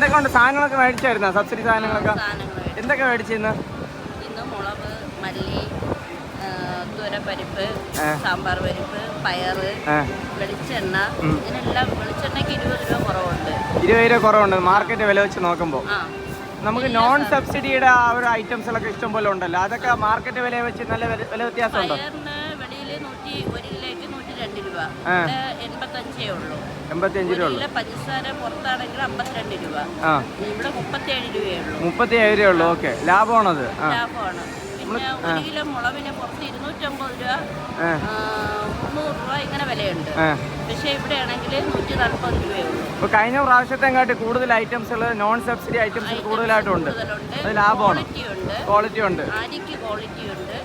എന്തൊക്കെ ഉണ്ട് സാധനങ്ങളൊക്കെ മേടിച്ചായിരുന്നോ? സബ്സിഡി സാധനങ്ങളൊക്കെ എന്തൊക്കെ മേടിച്ചിരുന്നു? ഇന്ന് മുളക്, മല്ലി, തുരപ്പരിപ്പ്, സാമ്പാർ പരിപ്പ്, പയറ്, വെളിച്ചെണ്ണ, ഇതിനെല്ലാം വെളിച്ചെണ്ണയ്ക്ക് 20 രൂപ കുറവുണ്ട്. 20 രൂപ കുറവുണ്ട് മാർക്കറ്റ് വില വെച്ച് നോക്കുമ്പോൾ. നമുക്ക് നോൺ സബ്സിഡിയുടെ ആ ഒരു ഐറ്റംസുകളൊക്കെ ഇഷ്ടം പോലെ ഉണ്ടല്ലോ, അതൊക്കെ മാർക്കറ്റ് വില വെച്ച് നല്ല വില വ്യത്യാസമുണ്ടോ? വെളിയിൽ 1 കിലോയ്ക്ക് 102 രൂപ, 85 ഉള്ളൂ. 85 രൂപ. പഞ്ചസാര പുറത്താണെങ്കിൽ 52 രൂപ, ഇവിടെ 37 രൂപയേ ഉള്ളൂ. 37 രൂപ ഉള്ളൂ. ഓക്കെ, ലാഭമാണത്. ലാഭമാണ്. പിന്നെ 1 കിലോ മുളകിന് പുറത്ത് 250 രൂപ, 300 രൂപ ഇങ്ങനെ വിലയുണ്ട്. പക്ഷേ ഇവിടെ ആണെങ്കിൽ 140 രൂപയേ ഉള്ളൂ. ഇപ്പോൾ കഴിഞ്ഞ പ്രാവശ്യത്തെക്കാട്ടി കൂടുതൽ ഐറ്റംസുകൾ നോൺ സബ്സിഡി ഐറ്റംസ് കൂടുതലായിട്ടുണ്ട്. അത് ലാഭമാണ്. ക്വാളിറ്റി ഉണ്ട്. അരിക്ക് ക്വാളിറ്റി ഉണ്ട്.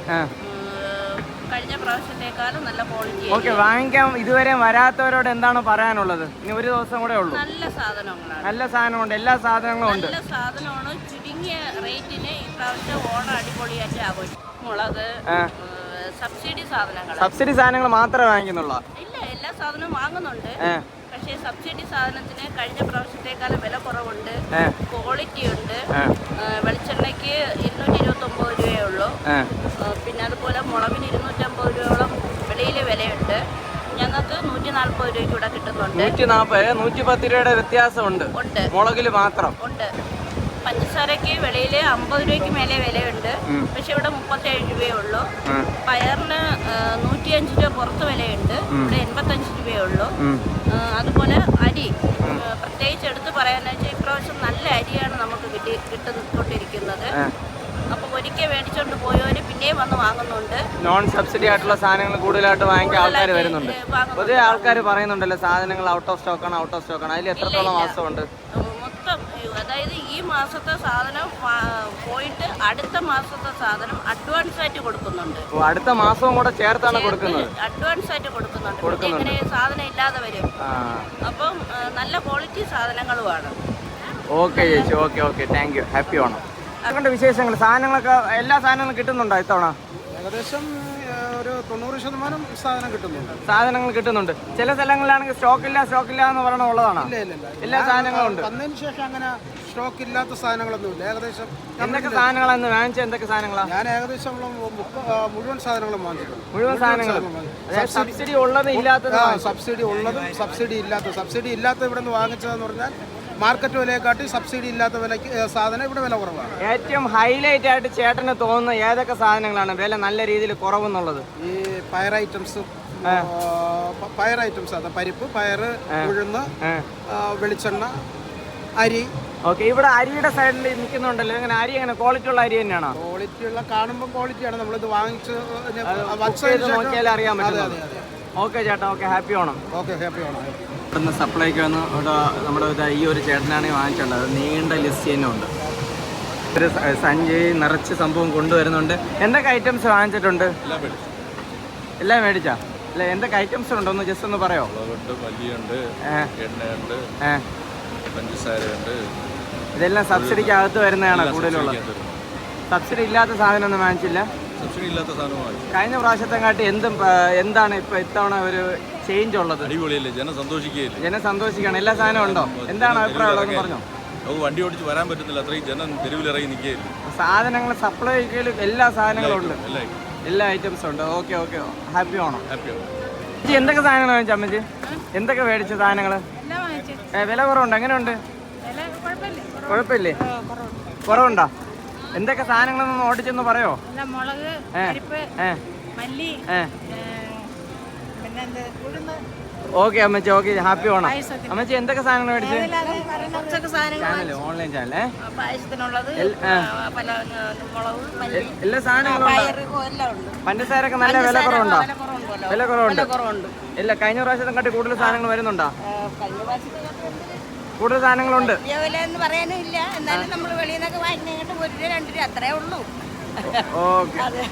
കഴിഞ്ഞ പ്രാവശ്യത്തെക്കാളും നല്ല ക്വാളിറ്റി. ഓക്കെ, വാങ്ങിക്കാൻ ഇതുവരെ വരാത്തവരോട് എന്താണ് പറയാനുള്ളത്? ഇനി ഒരു ദിവസം കൂടെ ഉള്ളൂ. നല്ല സാധനങ്ങളാണ്. നല്ല സാധനമുണ്ട്, എല്ലാ സാധനങ്ങളും ഉണ്ട്. നല്ല സാധനമാണ്. ചുരുങ്ങിയ റേറ്റിന് ഈ പ്രാവശ്യം ഓണം അടിപൊളിയായിട്ട് ആഘോഷിക്കും. മുളക്, സബ്സിഡി സാധനങ്ങൾ മാത്രമേ വാങ്ങിക്കുന്നുള്ളൂ? ഇല്ല, എല്ലാ സാധനവും വാങ്ങുന്നുണ്ട്. പക്ഷേ സബ്സിഡി സാധനത്തിന് കഴിഞ്ഞ പ്രാവശ്യത്തെക്കാളും വില കുറവുണ്ട്, ക്വാളിറ്റി ഉണ്ട്. വെളിച്ചെണ്ണയ്ക്ക് 229 രൂപയേ ഉള്ളൂ. പിന്നെ അതുപോലെ മുളകിന് 250 രൂപയോളം വെളിയിൽ വിലയുണ്ട്. ഞങ്ങൾക്ക് 140 രൂപയ്ക്ക് ഇവിടെ കിട്ടുന്നുണ്ട്. 140, 110 രൂപയുടെ വ്യത്യാസമുണ്ട് മുളകിൽ മാത്രം. ഉണ്ട്. പഞ്ചസാരയ്ക്ക് വെളിയിൽ 50 രൂപയ്ക്ക് മേലെ വിലയുണ്ട്, പക്ഷെ ഇവിടെ 37 രൂപയേ ഉള്ളൂ. പയറിന് 105 രൂപ പുറത്ത് വിലയുണ്ട്, ഇവിടെ 85 രൂപയേ ഉള്ളൂ. അതുപോലെ അരി പ്രത്യേകിച്ച് എടുത്ത് പറയാന്ന് വെച്ചാൽ ഇപ്രാവശ്യം നല്ല അരിയാണ് നമുക്ക് കിട്ടിക്കൊണ്ടിരിക്കുന്നത്. അപ്പൊ ഒരിക്കൽ മേടിച്ചോണ്ട് പോയവര് പിന്നെയും വന്ന് വാങ്ങുന്നുണ്ട്. നോൺ സബ്സിഡി ആയിട്ടുള്ള സാധനങ്ങൾ കൂടുതലായിട്ട് വാങ്ങിക്കാൻ ആൾക്കാർ വരുന്നുണ്ട്. പൊതുവെ ആൾക്കാർ പറയുന്നുണ്ടല്ലോ സാധനങ്ങൾ ഔട്ട് ഓഫ് സ്റ്റോക്കാണ്, ഔട്ട് ഓഫ് സ്റ്റോക്കാണ്. അതിൽ എത്രത്തോളം മാസമുണ്ട്? മൊത്തം, അതായത് ഈ മാസത്തെ സാധനം പോയിട്ട് അടുത്ത മാസത്തെ സാധനം അഡ്വാൻസ് ആയിട്ട് കൊടുക്കുന്നുണ്ട്. അടുത്ത മാസവും കൂടെ ചേർത്താണ് കൊടുക്കുന്നത്. അഡ്വാൻസ് ആയിട്ട് കൊടുക്കുന്നുണ്ട്. ഇങ്ങനെ സാധനം ഇല്ലാതെ വരും. അപ്പം നല്ല ക്വാളിറ്റി സാധനങ്ങളുമാണ്. ഓക്കെ ചേച്ചി, okay okay, thank you. Happy Onam. അതുകൊണ്ട് വിശേഷങ്ങൾ സാധനങ്ങളൊക്കെ എല്ലാ സാധനങ്ങളും കിട്ടുന്നുണ്ടോ ഇത്തവണ? ഏകദേശം ഒരു 90% സാധനം കിട്ടുന്നുണ്ട്. സാധനങ്ങൾ കിട്ടുന്നുണ്ട്. ചില സ്ഥലങ്ങളിലാണെങ്കിൽ സ്റ്റോക്ക് ഇല്ല എന്ന് പറഞ്ഞ ഉള്ളതാണ്. എല്ലാ സാധനങ്ങളും ഉണ്ട്. വന്നതിന് ശേഷം അങ്ങനെ സ്റ്റോക്ക് ഇല്ലാത്ത സാധനങ്ങളൊന്നുമില്ല. ഏകദേശം എന്തൊക്കെ സാധനങ്ങളാണ് വാങ്ങിച്ചത്? എന്തൊക്കെ സാധനങ്ങളാണ്? ഞാൻ ഏകദേശം മുഴുവൻ സാധനങ്ങളും വാങ്ങിച്ചിട്ടുണ്ട്. മുഴുവൻ സാധനങ്ങളും സബ്സിഡി ഉള്ളത് ഇല്ലാത്തത്? സബ്സിഡി ഉള്ളതും സബ്സിഡി ഇല്ലാത്ത ഇവിടെ നിന്ന് വാങ്ങിച്ചതെന്ന് പറഞ്ഞാൽ മാർക്കറ്റ് വിലയെക്കാട്ടി സബ്സിഡി ഇല്ലാത്ത വിലയ്ക്ക് സാധനം ഇവിടെ വില കുറവാണ്. ഏറ്റവും ഹൈലൈറ്റ് ആയിട്ട് ചേട്ടന് തോന്നുന്ന ഏതൊക്കെ സാധനങ്ങളാണ് വില നല്ല രീതിയിൽ കുറവെന്നുള്ളത്? ഈ പയർ ഐറ്റംസ്, അത് പരിപ്പ്, പയറ്, ഉഴുന്ന്, വെളിച്ചെണ്ണ, അരി. ഓക്കെ, ഇവിടെ അരിയുടെ സൈഡിൽ നിൽക്കുന്നുണ്ടല്ലോ, ഇങ്ങനെ അരി എങ്ങനെ ക്വാളിറ്റി ഉള്ള അരി തന്നെയാണോ? ക്വാളിറ്റി ഉള്ള കാണുമ്പോൾ ക്വാളിറ്റിയാണ്. നമ്മളിത് വാങ്ങിച്ച് നോക്കിയാൽ അറിയാൻ പറ്റും. ഓക്കെ ചേട്ടാ, okay, happy Onam. Okay, happy Onam. ഇവിടുന്ന് സപ്ലൈക്ക് വന്ന് ഇവിടെ നമ്മുടെ ഈ ഒരു ചേട്ടനാണെങ്കിൽ വാങ്ങിച്ചിട്ടുണ്ട്. നീണ്ട ലിസ്റ്റ് തന്നെ ഉണ്ട്. ഒരു സഞ്ചി നിറച്ച് സംഭവം കൊണ്ടുവരുന്നുണ്ട്. എന്തൊക്കെ ഐറ്റംസ് വാങ്ങിച്ചിട്ടുണ്ട്? എല്ലാം മേടിച്ചാ? അല്ല, എന്തൊക്കെ ഐറ്റംസ് ഉണ്ടോ ഒന്ന് ജസ്റ്റ് ഒന്ന് പറയോ? ഇതെല്ലാം സബ്സിഡിക്ക് അകത്ത് വരുന്നതാണ് കൂടുതലുള്ളത്. സബ്സിഡി ഇല്ലാത്ത സാധനം ഒന്നും വാങ്ങിച്ചില്ല? കഴിഞ്ഞ പ്രാവശ്യത്തെ കാട്ടി എന്താണ് ഇപ്പൊ ഇത്തവണ ഒരു ചേഞ്ച് ഉള്ളത്? ജനം സന്തോഷിക്കുകയാണ്. എല്ലാ സാധനവും ഉണ്ടോ? എന്താണ് അഭിപ്രായം ഉള്ളതെന്ന് പറഞ്ഞോ? വണ്ടി ഓടിച്ച് വരാൻ പറ്റുന്നില്ല, അത്രയും ജനം തെരുവിലിറങ്ങി നിൽക്കുകയായിരുന്നു. സാധനങ്ങൾ സപ്ലൈ എല്ലാ സാധനങ്ങളും ഉണ്ട്, എല്ലാ ഐറ്റംസും ഉണ്ട്. Okay okay, happy Onam. എന്തൊക്കെ സാധനങ്ങൾ വാങ്ങിച്ചു അമ്മച്ചി? എന്തൊക്കെ മേടിച്ച സാധനങ്ങൾ? വില കുറവുണ്ടോ? എങ്ങനെയുണ്ട്? കുഴപ്പമില്ലേ? കുറവുണ്ടോ? എന്തൊക്കെ സാധനങ്ങളൊന്നും ഓടിച്ചെന്ന് പറയോ? മുളക്, പരിപ്പ്, മല്ലി, ഓക്കെ അമ്മച്ചി, ഓക്കെ, ഹാപ്പി ഓണം. അമ്മച്ചി എന്തൊക്കെ സാധനങ്ങൾ മേടിച്ചു? ഓൺലൈൻ ചാനൽ എല്ലാ സാധനങ്ങളും. പഞ്ചസാരൊക്കെ നല്ല വില കുറവുണ്ടോ? വില കുറവുണ്ട്. ഇല്ല, കഴിഞ്ഞ പ്രാവശ്യത്തെ കാട്ടി കൂടുതൽ സാധനങ്ങൾ വരുന്നുണ്ടോ? കൂടുതൽ സാധനങ്ങളുണ്ട്. പറയാനും ഇല്ല, എന്നാലും നമ്മൾ വെളിയിൽ നിന്നൊക്കെ വാങ്ങിയിട്ട് 1 രൂപ 2 രൂപ അത്രേ ഉള്ളൂ. ഓക്കെ.